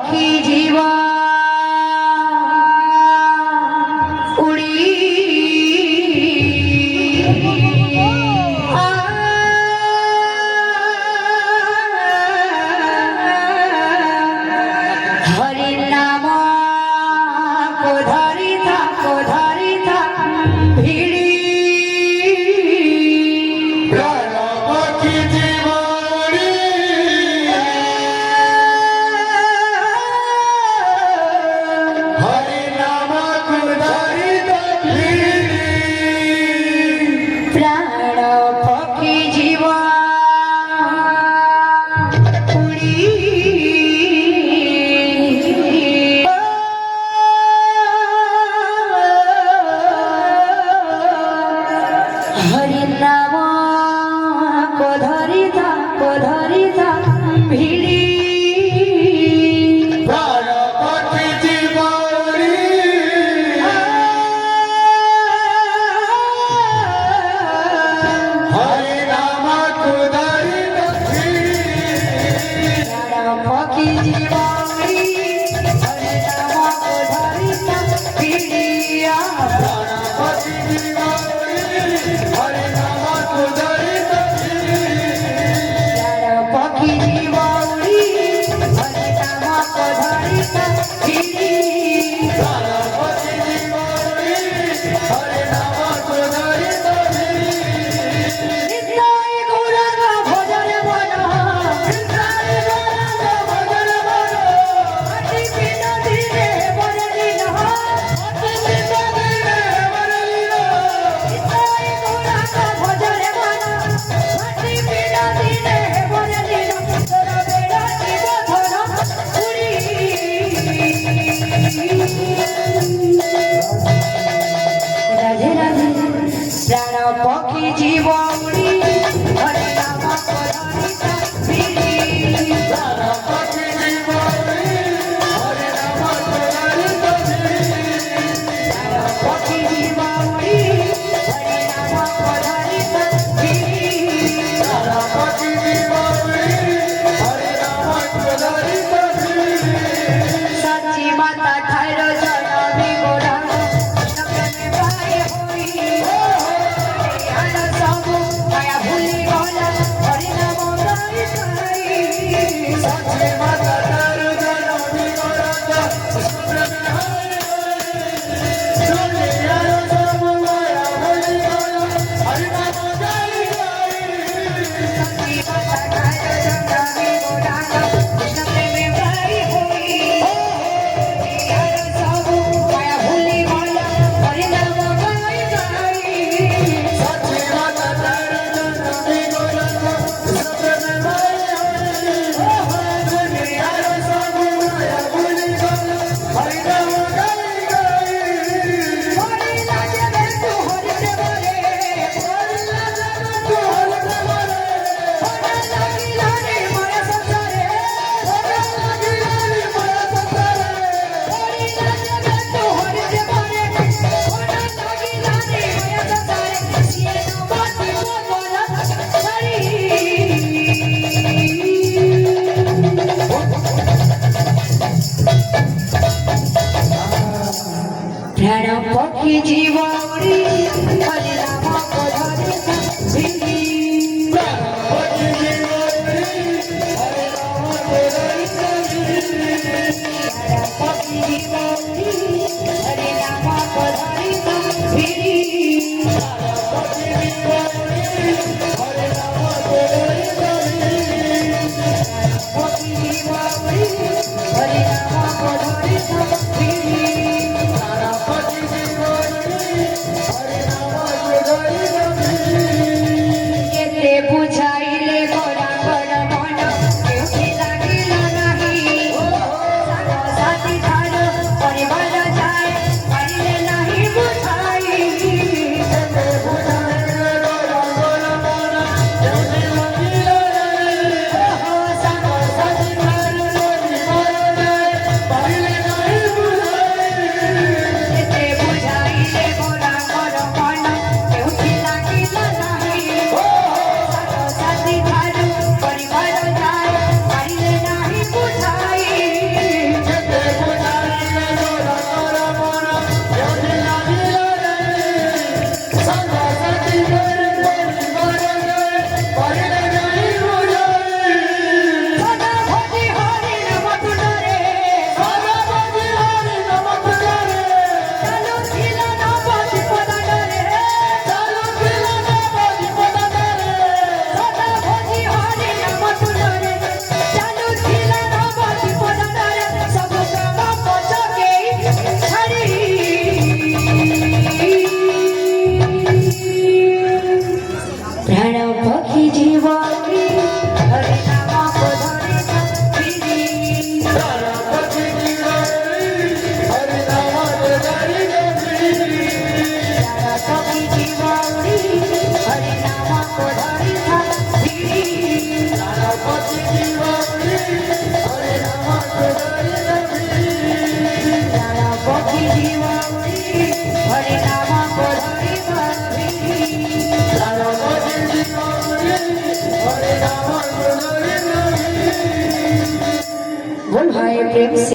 पक्षी जीवा उड़ी हरि नाम को धरी था भिड़ी हरि नाम को धरी था भिड़ी प्राण पक्षी जीवनी हरि नाम को धरी प्राण पक्षी जीवनी हरि नाम को धरी था भिड़िया प्राण पक्षी जीवनी हरि नाम को धरी पक्षी जीवनी हरि नाम को धरी था भिड़ी प्राण पक्षी जीवनी हरि नाम को धरी नित्याय गौरंग भजन मन नित्याय गौरंग भजन मन अति पिन धीरे बरलिन अति पिन धीरे बरलिन नित्याय गौरंग भजन मन अति पिन धीरे बरलिन तोर बेड़ा जीव धन उड़ी राधे राधे प्राण पक्षी जीव उड़ी हरि नाम को धरी था भिड़ी प्राण पक्षी जीवनी हरि नाम को धरी पक्षी जीव उड़ी हरि नाम को धरी था भिड़ी प्राण पक्षी जीवनी हरि नाम को धरी सच्ची माता ठायर जनमी गोरा कृष्ण प्रेमे पाए होई ध्यान सबु माया भूली गला हरि नाम गाई गाई सच्ची माता तारू जननी गोरंगा सुंदर में हरि दुनियारो सब माया भूली गला हरि नाम गाई गाई सच्ची माता ठायर जनमी गोरा कृष्ण प्रेमे पाए होई ध्यान सबु माया भूली गला हरि नाम गाई गाई सच्ची माता तारू जननी गोरंगा सुंदर में हरि दुनियारो सब माया भूली गला हरि नाम गाई गाई हरि लागे रे तू हरि से बोले हरि लागे रे तू हरि से बोले हरि लागिला रे माया संसारे हरि लागिला रे माया संसारे हरि लागे रे तू हरि से बोले हरि लागिला रे माया संसारे ये नो बाती बोला हरि प्राण पक्षी जीव उड़ी हरि नाम को धरी था भिड़ी पक्षी जीवनी हरि नाम को धरी पक्षी जीव उड़ी हरि नाम को धरी था भिड़ी पक्षी जीवनी हरि नाम को धरी पक्षी जीव उड़ी हरि नाम को धरी था भिड़ी पक्षी जीवनी हरि नाम को धरी केते बुझाइले गोरा गोरा मन केउठी लागिला नाही सानो साथी ठार परिवार जाए पाइले नाही बुझाई सानो साथी ठार बोल हाय प्रेम से